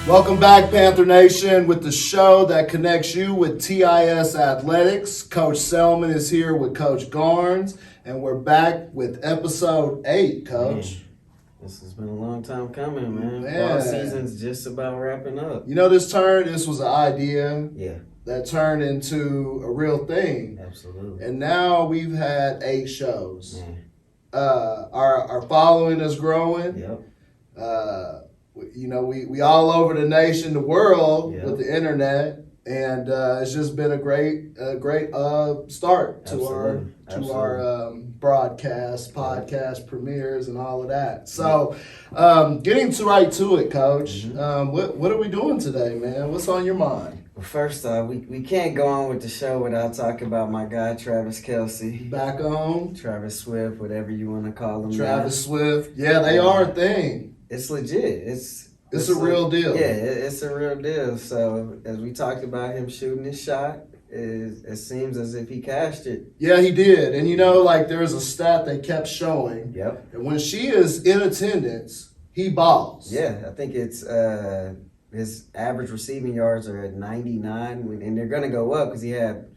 Welcome back, Panther Nation, with the show that connects you with TIS Athletics. Coach Selman is here with Coach Garnes, and we're back with episode 8, Coach. Man, this has been a long time coming, man. Man. Fall season's just about wrapping up. You know, this was an idea Yeah, that turned into a real thing. absolutely. And now we've had 8 shows. Man, Our following is growing. yep. We all over the nation, the world, Yeah. with the internet, and it's just been a great start to our broadcast, podcast premieres, and all of that. So, getting right to it, Coach. What are we doing today, man? What's on your mind? Well, first off, we can't go on with the show without talking about my guy, Travis Kelce. Back on Travis Swift, whatever you want to call him. Travis Swift. Yeah, they are a thing. It's legit. It's a real deal. Yeah, it's a real deal. So, as we talked about him shooting his shot, it seems as if he cashed it. Yeah, he did. And there's a stat they kept showing. Yep. And when she is in attendance, he balls. Yeah, I think it's his average receiving yards are at 99, and they're going to go up because he had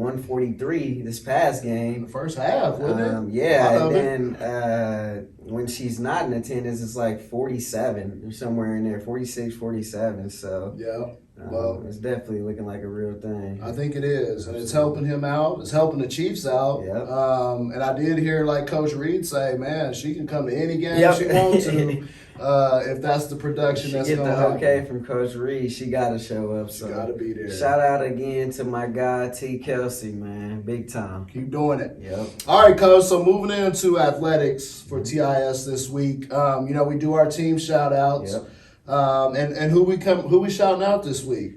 143 this past In game. the first half, wasn't it? Yeah, and then when she's not in attendance, it's like 47 or somewhere in there, 46, 47. So Yeah. Well, it's definitely looking like a real thing. I think it is, and it's helping him out. It's helping the Chiefs out. Yep. And I did hear Coach Reed say, "Man, she can come to any game Yep. she wants to, if that's the production She that's get going to the happen." okay from Coach Reed. She got to show up. She So got to be there. shout out again to my guy T. Kelce, man, big time. Keep doing it. Yep. All right, Coach. So moving into athletics for TIS this week. We do our team shout outs. Yep. And who we shouting out this week?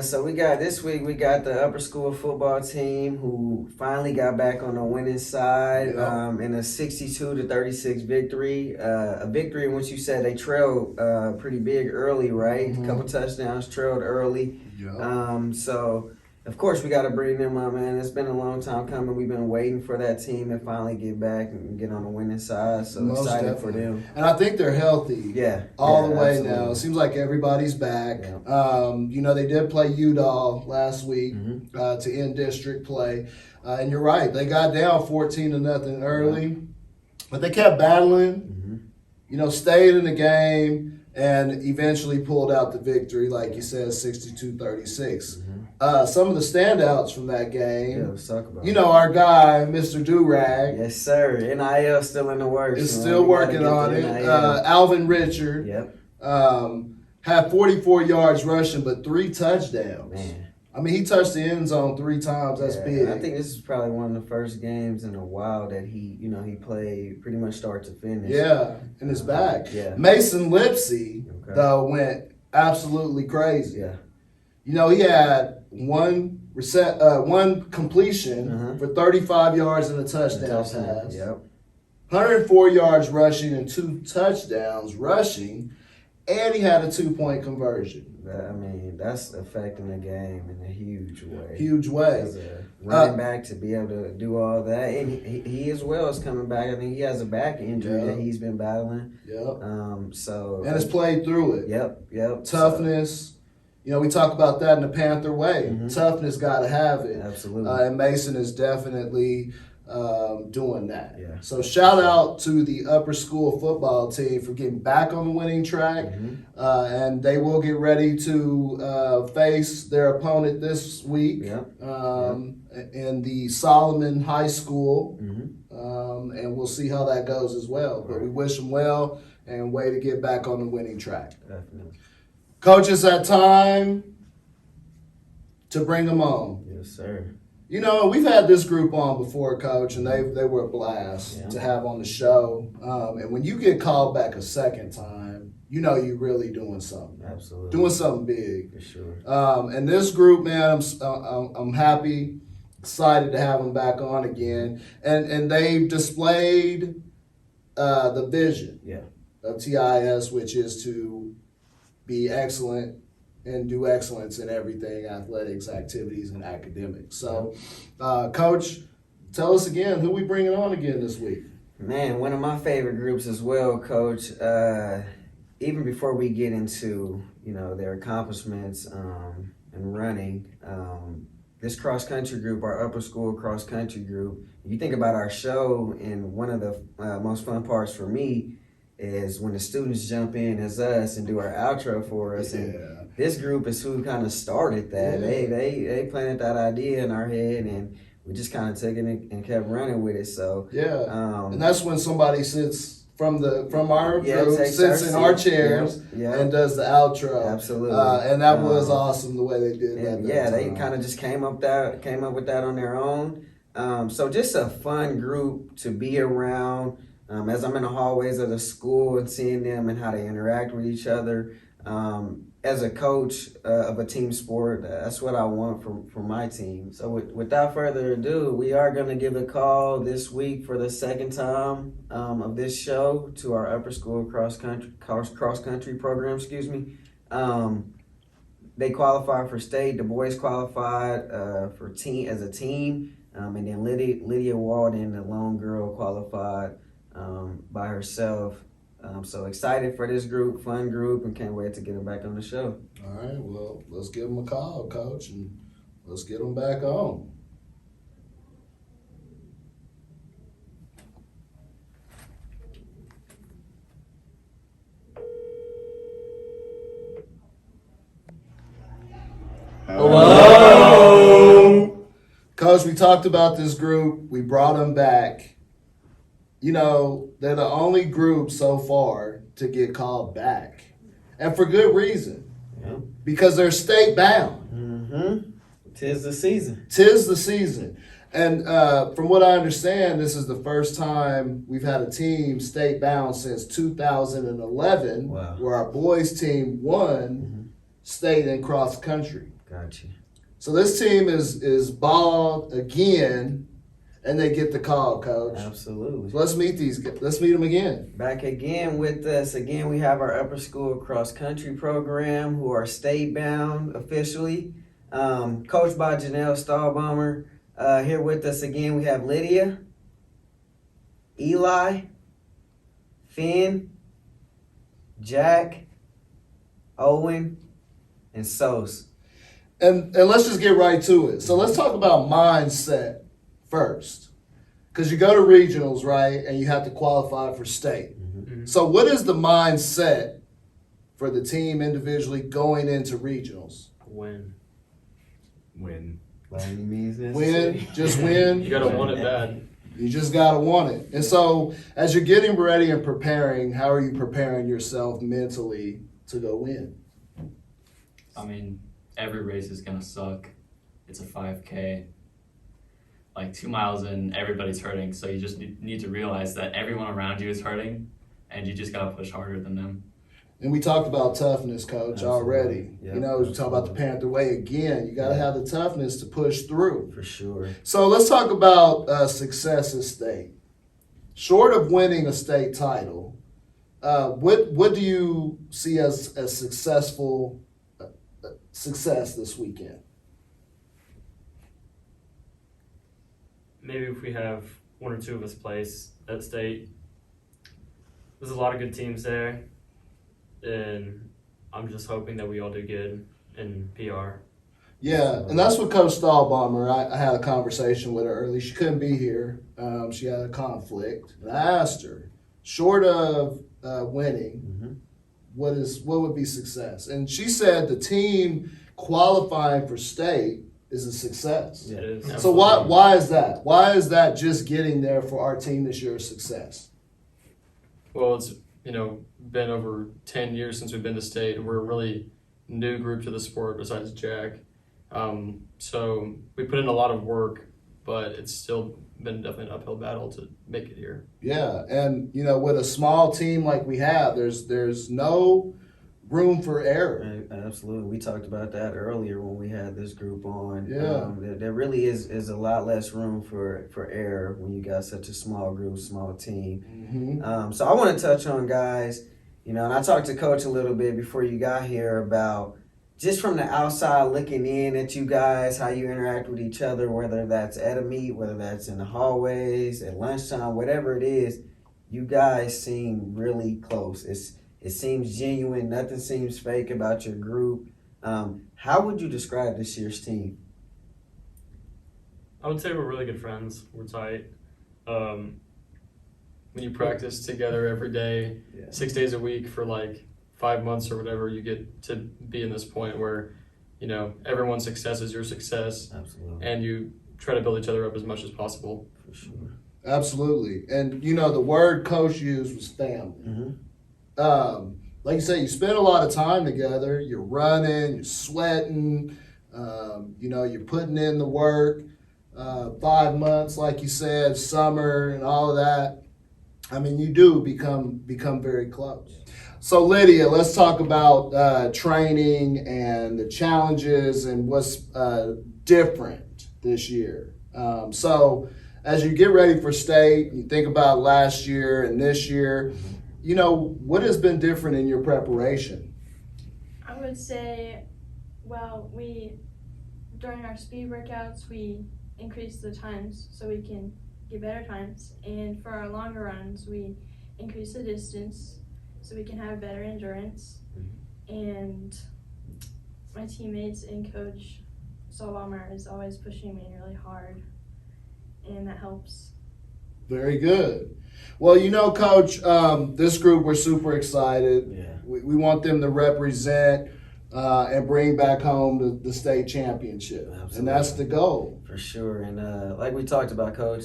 So this week we got the upper school football team who finally got back on the winning side in a 62-36 victory. A victory in which you said they trailed pretty big early, right? Mm-hmm. A couple touchdowns, trailed early. Yeah. So of course we got to bring them up, man. It's been a long time coming. We've been waiting for that team to finally get back and get on the winning side. So Most excited definitely. for them. And I think they're healthy. Yeah. All the way absolutely. now. It seems like everybody's back. Yeah. They did play Udall last week Mm-hmm. to end district play. And you're right. They got down 14-0 early. But they kept battling, stayed in the game, and eventually pulled out the victory, like you said, 62-36. Some of the standouts from that game, Yeah, let's talk about it. our guy, Mr. Durag, Yes, sir. NIL still in the works. is man. still We gotta working get on the it. NIL. Alvin Richard Yep. had 44 yards rushing, but 3 touchdowns. Man. I mean, he touched the end zone 3 times. That's Yeah, big. I think this is probably one of the first games in a while that he played pretty much start to finish. Yeah, and his back. Yeah. Mason Lipsey, Okay. though, went absolutely crazy. Yeah. He had one completion for 35 yards and a touchdown pass. Yep. 104 yards rushing and 2 touchdowns rushing, and he had a 2-point conversion. That's affecting the game in a huge way. Huge way. As a running back to be able to do all that, and he as well is coming back. I think he has a back injury that he's been battling. Yep. So And has played through it. Yep. Toughness. We talk about that in the Panther way. Toughness got to have it. Absolutely. And Mason is definitely doing that. Yeah. So shout out to the upper school football team for getting back on the winning track. And they will get ready to face their opponent this week in the Solomon High School. And we'll see how that goes as well. But we wish them well and way to get back on the winning track. Definitely. Coach, it's that time to bring them on. Yes, sir. We've had this group on before, Coach, and they were a blast to have on the show. And when you get called back a second time, you're really doing something. Absolutely. Doing something big. For sure. And this group, man, I'm happy, excited to have them back on again. And they've displayed the vision of TIS, which is to be excellent and do excellence in everything, athletics, activities, and academics. So, Coach, tell us again, who we bringing on again this week? Man, one of my favorite groups as well, Coach. even before we get into, their accomplishments and running, this cross country group, our upper school cross country group, you think about our show, and one of the most fun parts for me is when the students jump in as us and do our outro for us. Yeah. And this group is who kind of started that. Yeah. They planted that idea in our head, and we just kind of took it and kept running with it. So and that's when somebody sits from our group, sits in our chairs and does the outro. Absolutely. And that was awesome the way they did that. Yeah, they kind of just came up with that on their own. So just a fun group to be around. As I'm in the hallways of the school and seeing them and how they interact with each other. As a coach of a team sport, that's what I want from my team. So without further ado, we are going to give a call this week for the second time of this show to our upper school cross country program. Excuse me. They qualified for state. The boys qualified for team as a team, and then Lydia Walden, the lone girl, qualified by herself. So excited for this group, fun group, and can't wait to get them back on the show. All right, well, let's give them a call, Coach, and let's get them back on. Hello? Coach, we talked about this group. We brought them back. They're the only group so far to get called back. And for good reason. Yeah. Because they're state bound. Mm-hmm. Tis the season. Tis the season. And from what I understand, this is the first time we've had a team state bound since 2011, where our boys team won state and cross country. Gotcha. So this team is balled again. And they get the call, Coach. Absolutely. So let's meet these guys. Let's meet them again. Back again with us. Again, we have our upper school cross country program who are state bound officially. Coached by Janelle Stahlbomber. Here with us again, we have Lydia, Eli, Finn, Jack, Owen, and Sos. And let's just get right to it. So let's talk about mindset first, because you go to regionals, right, and you have to qualify for state. Mm-hmm. So what is the mindset for the team individually going into regionals? Win. By any means necessary. Just win. You gotta want it bad. You just gotta want it. And so as you're getting ready and preparing, how are you preparing yourself mentally to go win? I mean, every race is gonna suck. It's a 5K. Like 2 miles in, everybody's hurting. So you just need to realize that everyone around you is hurting, and you just gotta push harder than them. And we talked about toughness, Coach, Absolutely. Already. Yep. We talk about the Panther way again. You got to have the toughness to push through. For sure. So let's talk about success at state. Short of winning a state title, what do you see as successful success this weekend? Maybe if we have one or two of us place at state. There's a lot of good teams there, and I'm just hoping that we all do good in PR. Yeah, and that's what Coach Stahlbomber, I had a conversation with her early. She couldn't be here. She had a conflict. And I asked her, short of winning, what would be success? And she said the team qualifying for state is a success. Yeah, it is. So why is that? Why is that just getting there for our team this year a success? Well, it's been over 10 years since we've been to state, and we're a really new group to the sport besides Jack. So we put in a lot of work, but it's still been definitely an uphill battle to make it here. Yeah, and with a small team like we have, there's no room for error. Absolutely. We talked about that earlier when we had this group on. Yeah. There really is a lot less room for error when you got such a small group, small team. Mm-hmm. So I want to touch on, guys, and I talked to Coach a little bit before you got here about just from the outside looking in at you guys, how you interact with each other, whether that's at a meet, whether that's in the hallways, at lunchtime, whatever it is, you guys seem really close. It seems genuine. Nothing seems fake about your group. How would you describe this year's team? I would say we're really good friends. We're tight. When you practice together every day, 6 days a week for like 5 months or whatever, you get to be in this point where, everyone's success is your success. Absolutely. And you try to build each other up as much as possible. For sure. Absolutely. And, the word Coach used was family. Mm-hmm. Like you said, you spend a lot of time together. You're running, you're sweating, you're putting in the work. 5 months, like you said, summer and all of that. I mean, you do become very close. So, Lydia, let's talk about training and the challenges and what's different this year. So, as you get ready for state, you think about last year and this year, what has been different in your preparation? I would say, during our speed workouts, we increase the times so we can get better times. And for our longer runs, we increase the distance so we can have better endurance. And my teammates and Coach Solomar is always pushing me really hard, and that helps. Very good. Well, Coach, this group, we're super excited. Yeah. We want them to represent and bring back home the state championship. Absolutely. And that's the goal. For sure. And like we talked about, Coach,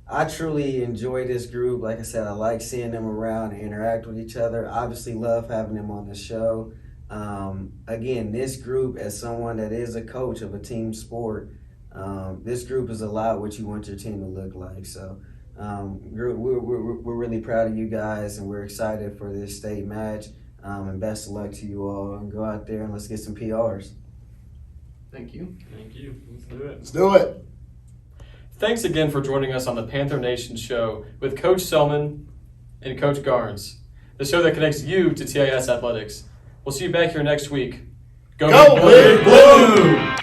I truly enjoy this group. Like I said, I like seeing them around and interact with each other. Obviously love having them on the show. Again, this group, as someone that is a coach of a team sport, this group is a lot what you want your team to look like. So we're really proud of you guys, and we're excited for this state match. And best of luck to you all. And go out there and let's get some PRs. Thank you. Thank you. Let's do it. Let's do it. Thanks again for joining us on the Panther Nation show with Coach Selman and Coach Garnes, the show that connects you to TIS athletics. We'll see you back here next week. Go Big Blue!